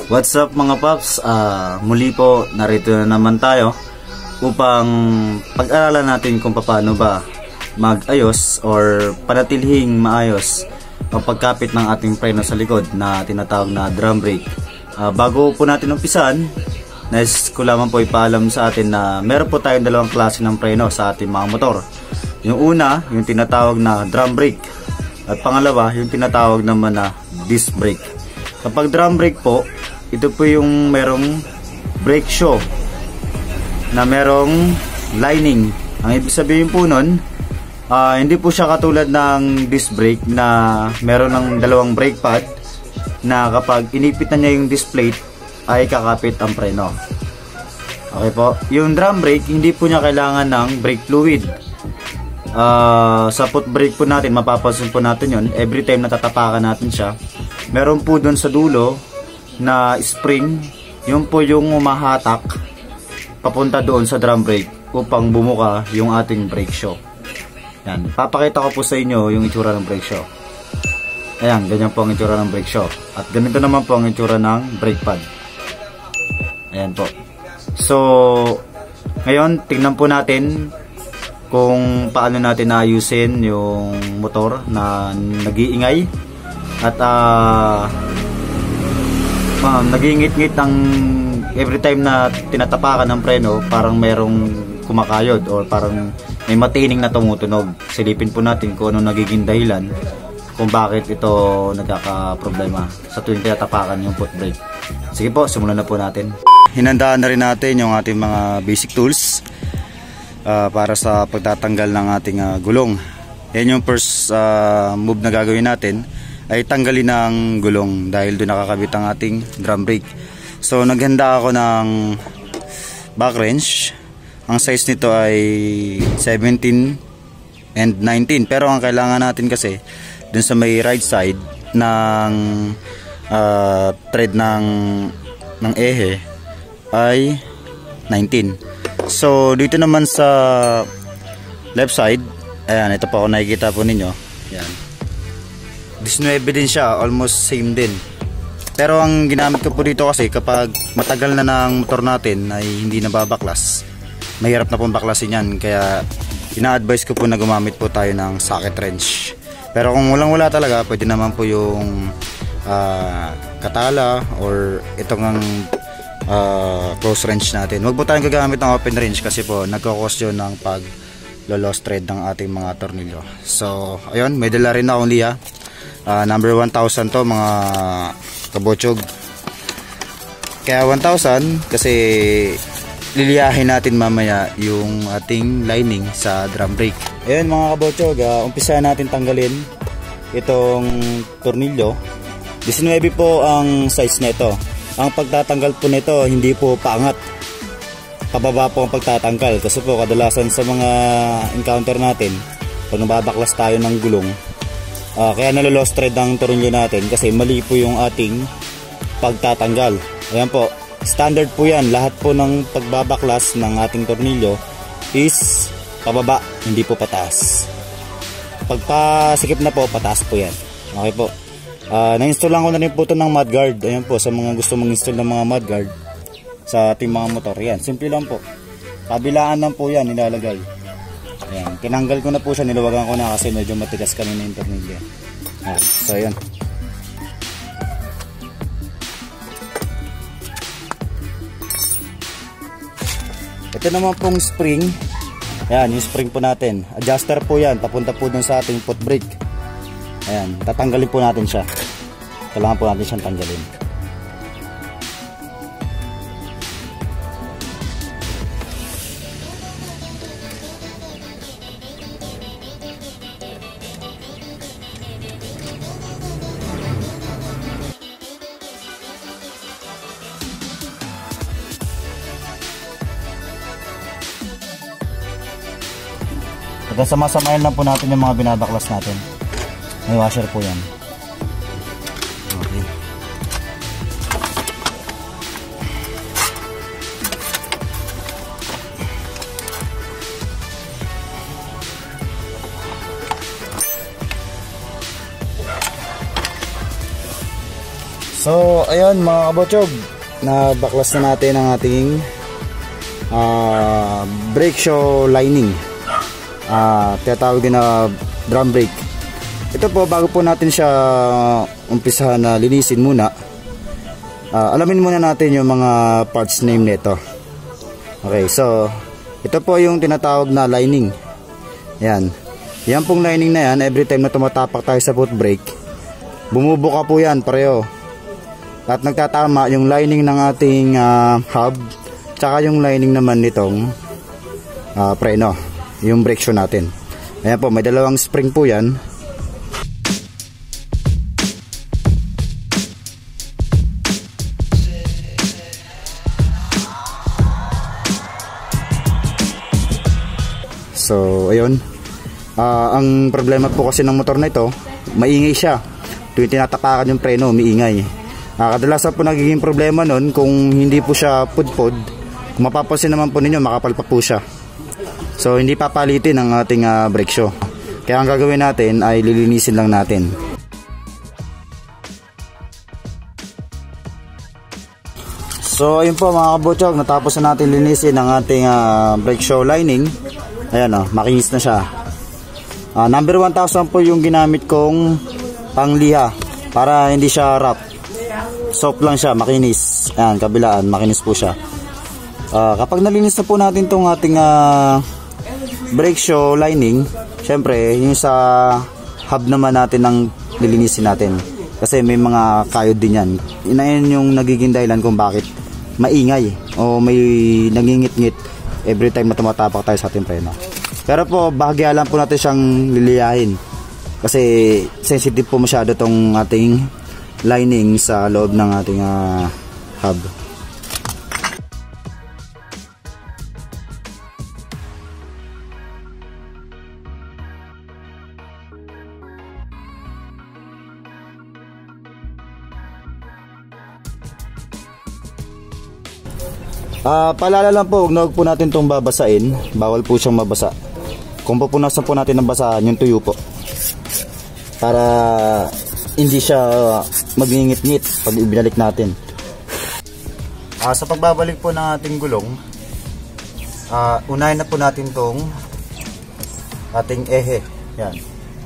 What's up mga paps? Muli po narito na naman tayo upang pag-aralan natin kung paano ba mag-ayos or panatilhing maayos ang pagkapit ng ating preno sa likod na tinatawag na drum brake. Bago po natin umpisan, nais ko lamang po ipaalam sa atin na meron po tayong dalawang klase ng preno sa ating mga motor. Yung una, yung tinatawag na drum brake, at pangalawa, yung tinatawag naman na disc brake. Kapag drum brake po, ito po yung merong brake shoe na merong lining. Ang ibig sabihin po nun, hindi po siya katulad ng disc brake na meron ng dalawang brake pad na kapag inipit na niya yung disc plate ay kakapit ang preno. Okay po. Yung drum brake, hindi po niya kailangan ng brake fluid. Sa foot brake po natin, mapapansin po natin yun, every time natatapakan natin siya, meron po dun sa dulo na spring, yun po yung umahatak papunta doon sa drum brake upang bumuka yung ating brake shoe. Yan, papakita ko po sa inyo yung itsura ng brake shoe. Ayan, ganyan po ang itsura ng brake shoe. At ganito naman po ang itsura ng brake pad. Ayan po. So, ngayon, tingnan po natin kung paano natin ayusin yung motor na nag-iingay at nag-iingit-ngit ang every time na tinatapakan ng preno, parang merong kumakayod or parang may matining na tumutunog. Silipin po natin kung ano nagiging dahilan kung bakit ito nagkakaproblema sa tuwing tinatapakan yung foot brake. Sige po, simulan na po natin. Hinandaan na rin natin yung ating mga basic tools para sa pagtatanggal ng ating gulong. Yan yung first move na gagawin natin, ay tanggalin ng gulong dahil doon nakakabit ang ating drum brake. So naghanda ako ng back wrench. Ang size nito ay 17 and 19, pero ang kailangan natin kasi dun sa may right side ng thread ng ehe ay 19. So dito naman sa left side, ayan, ito po, ako nakikita po ninyo, ayan, 19 din siya, almost same din. Pero ang ginamit ko po dito kasi kapag matagal na ng motor natin ay hindi nababaklas, mahirap na pong baklasin yan, kaya ina-advise ko po na gumamit po tayo ng socket wrench. Pero kung walang-wala talaga, pwede naman po yung katala or itong close wrench natin. Huwag po tayong gagamit ng open wrench kasi po nagkakos yun ng pag-lost thread ng ating mga tornilyo. So ayun, may dala rin na akong liya. Number 1000 to mga kabotsog. Kaya 1000 kasi liliyahin natin mamaya yung ating lining sa drum brake. Ayun mga kabotsog, umpisa natin tanggalin itong tornilyo. 19 po ang size nito. Ang pagtatanggal po nito hindi po paangat, pababa po ang pagtatanggal kasi po kadalasan sa mga encounter natin pag nababaklas tayo ng gulong, kaya nalo-lost thread ang tornilyo natin kasi mali po yung ating pagtatanggal. Ayan po, standard po yan, lahat po ng pagbabaklas ng ating tornilyo is pababa, hindi po pataas. Pagpasikip na po, pataas po yan. Okay po. Na-install lang ko na rin po ito ng mudguard. Ayan po, sa mga gusto mag-install ng mga mudguard sa ating mga motor, yan, simple lang po, kabilaan lang po yan nilalagay. Ayan, tinanggal ko na po siya, nilawagan ko na kasi medyo matigas kanina yung tornilyo. So ayan, ito naman pong spring. Ayan, yung spring po natin, adjuster po yan, papunta po dun sa ating foot brake. Ayan, tatanggalin po natin siya. Kailangan po natin siyang tanggalin. Hanggang sama-samahin lang po natin yung mga binabaklas natin. May washer po yan. Okay. So, ayan mga kabotsyog, nabaklas na natin ang ating brake shoe lining. Tinatawag din na drum brake. Ito po, bago po natin siya umpisahan na linisin muna, alamin muna natin yung mga parts name nito. Okay, so ito po yung tinatawag na lining. Yan. Yan pong lining na yan, every time na tumatapak tayo sa foot brake, bumubuka po yan pareho. At nagtatama yung lining ng ating hub, tsaka yung lining naman nitong preno, yung brake shoe natin. Ayan po, may dalawang spring po yan. So ayun, ang problema po kasi ng motor na ito, maingay siya. Tuwing tinatapakan yung preno, umiingay. Kadalasan po nagiging problema nun kung hindi po siya pudpod. Kung mapapansin naman po ninyo, makapal pa po siya. So hindi papalitin ang ating brake shoe. Kaya ang gagawin natin ay lilinisin lang natin. So ayun po mga kabotsyog, natapos na natin linisin ang ating brake shoe lining. Ayan makinis na siya. Number 1000 po yung ginamit kong pangliha para hindi siya wrap. Soft lang siya, makinis. Ayan, kabilaan, makinis po siya. Kapag nalinis na po natin itong ating brake shoe lining, syempre yung sa hub naman natin ang lilinisin natin. Kasi may mga kayod din yan. Yan yung nagiging dahilan kung bakit maingay o may nangingit-ngit every time na tumatapak tayo sa ating preno. Pero po, bahagya lang po natin siyang liliyahin. Kasi sensitive po masyado itong ating lining sa loob ng ating hub. Paalala lang po, huwag po natin itong babasain. Bawal po siyang mabasa. Kung pupunasan po natin ng basahan, yung tuyo po, para hindi siya magingit-ngit pag ibinalik natin. Sa pagbabalik po ng ating gulong, unahin na po natin tong ating ehe. Yan,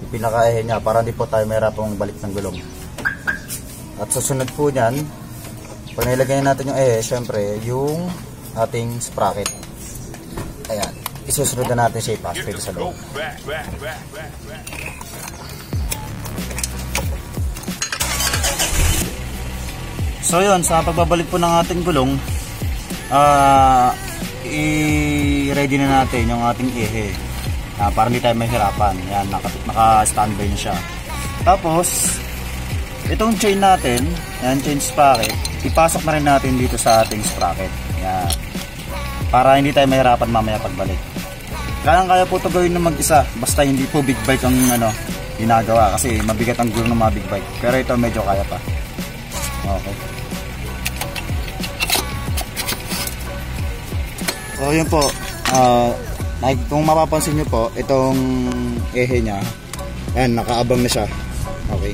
yung pinaka-ehe nya, para hindi po tayo mahirapang balik ng gulong. At susunod po nyan, pag nilagay natin yung ehe, syempre yung ating sprocket. Ayan, isusunod na natin siya ipasok sa loob. So yun, sa pagbabalik po ng ating gulong, i-ready na natin yung ating ehe para hindi tayo mahirapan. Yan, naka-standby na siya. Tapos itong chain natin, yan, chain sprocket, ipasok na rin natin dito sa ating sprocket. Yan, para hindi tayo mahirapan mamaya pagbalik. Kaya po ito gawin ng mag-isa, basta hindi po big bike ang ginagawa, kasi mabigat ang gulong ng mga big bike. Pero ito medyo kaya pa. Okay. So yun po, kung mapapansin nyo po, itong ehe nya, ayan, nakaabang na siya. Okay,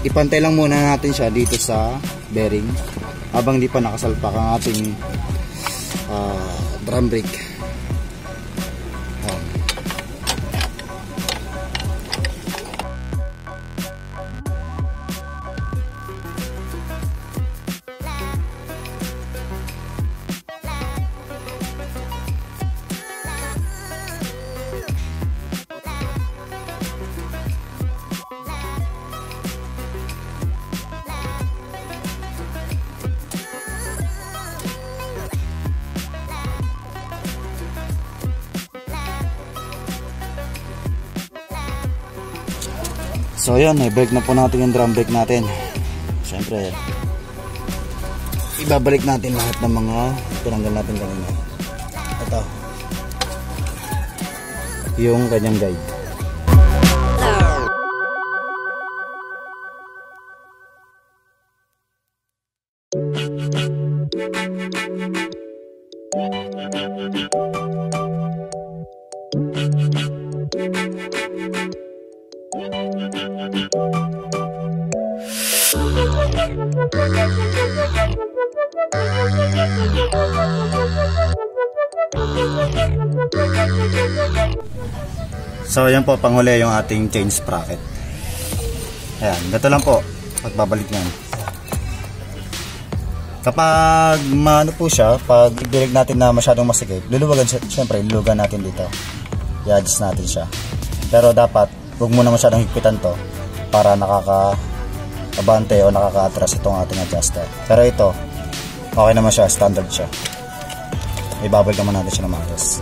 ipantay lang muna natin siya dito sa bearing habang di pa nakasalpak ang ating drum brake. So yun, i-brake na po natin yung drum brake natin. Siyempre, ibabalik natin lahat ng mga tinanggal natin kanina. Ito. yung kanyang guide. So ayan po, panghuli yung ating chain sprocket. Ayan, gato lang po pagbabalik niyan. Kapag maano po siya, pag ibilig natin na masyadong masikip, luluwagan siya, syempre luluwagan natin dito. I-adjust natin siya. Pero dapat huwag muna masyadong higpitan to para nakaka-abante o nakaka-atras itong ating adjuster. Pero ito, okay naman siya, standard siya. Ibabalik naman natin siya ng maayos.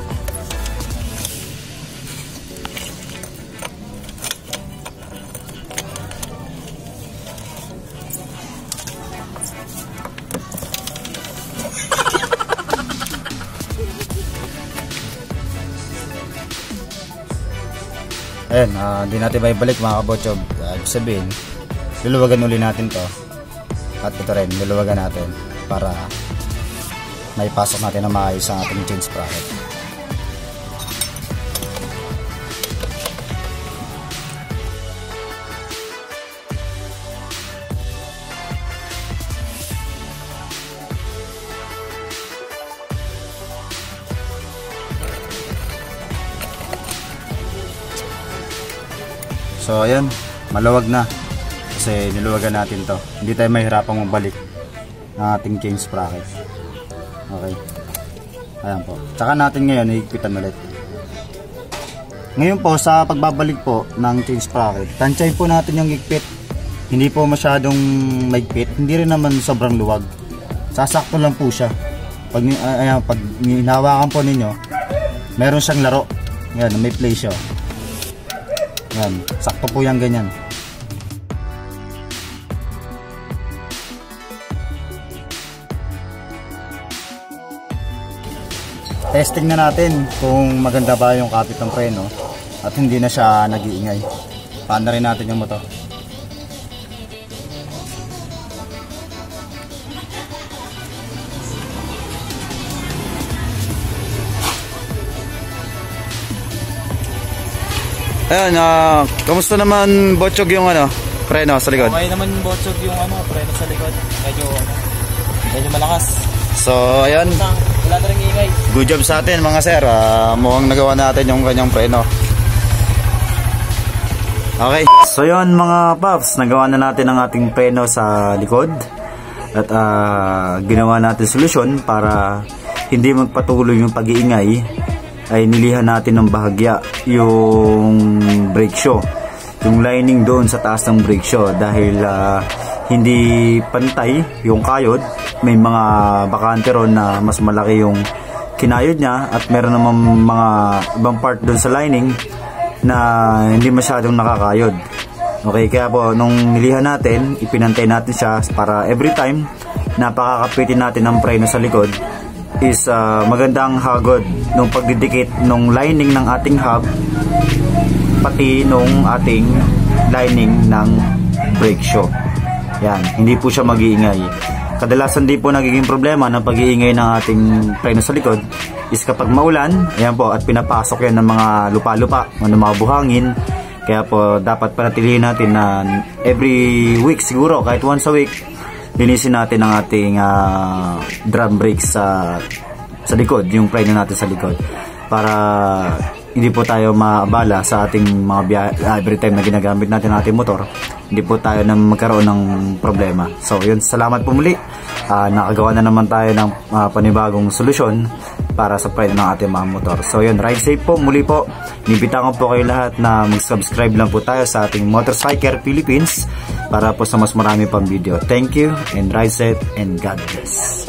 Ayan, hindi natin maibalik mga kabotsyog. Ibig sabihin, luluwagan uli natin to. At ito rin, luluwagan natin para maipasok natin na maayos ang ating chain sprocket. So ayan, maluwag na kasi niluwagan natin to. Hindi tayo mahirapang mabalik ng ating chain sprocket. Okay, ayan po. Tsaka natin ngayon higpitan ulit. Ngayon po sa pagbabalik po ng chain sprocket, tansyahin po natin yung higpit. Hindi po masyadong maigpit, hindi rin naman sobrang luwag. Sasakto lang po siya. Pag hinawakan po ninyo, meron siyang laro. Yan, may play siya. Yan, sakto po yan ganyan. Testing na natin kung maganda ba yung kapit ng preno at hindi na siya nag-iingay. Paanda rin natin yung motor. Ayan, kamusta naman Botsyog yung preno sa likod? Okay naman Botsyog yung preno sa likod. Medyo malakas. So, ayan. Wala na rin ingay. Good job sa atin mga sir. Mukhang nagawa natin yung kanyang preno. Okay. So, yun mga paps. Nagawa na natin ang ating preno sa likod. At ginawa natin solusyon para hindi magpatuloy yung pag-iingay. Ay nilihan natin ng bahagya yung brake shoe, yung lining doon sa taas ng brake shoe dahil hindi pantay yung kayod. May mga bakante ron na mas malaki yung kinayod niya at meron naman mga ibang part doon sa lining na hindi masyadong nakakayod. Okay, kaya po nung nilihan natin, ipinantay natin siya para every time na pakakapitin natin ang preno sa likod is magandang hagod nung pagdidikit nung lining ng ating hub pati nung ating lining ng brake shoe. Yan, hindi po siya mag-iingay. Kadalasan di po nagiging problema ng pag-iingay ng ating preno sa likod is kapag maulan, ayan po, at pinapasok yan ng mga lupa-lupa o ng mga buhangin. Kaya po dapat panatilihin natin na every week siguro, kahit once a week, linisin natin ang ating drum brakes sa likod, yung preno natin sa likod para hindi po tayo maabala sa ating mga biyahe every time na ginagamit natin ang ating motor. Hindi po tayo na magkaroon ng problema. So yun, salamat po muli. Nakagawa na naman tayo ng panibagong solusyon para sa preno ng ating mga motor. So yun, ride safe po muli po. Inimbitahan ko po kayo lahat na mag-subscribe lang po tayo sa ating Motorcycle Philippines para po sa mas marami pang video. Thank you and ride safe and God bless.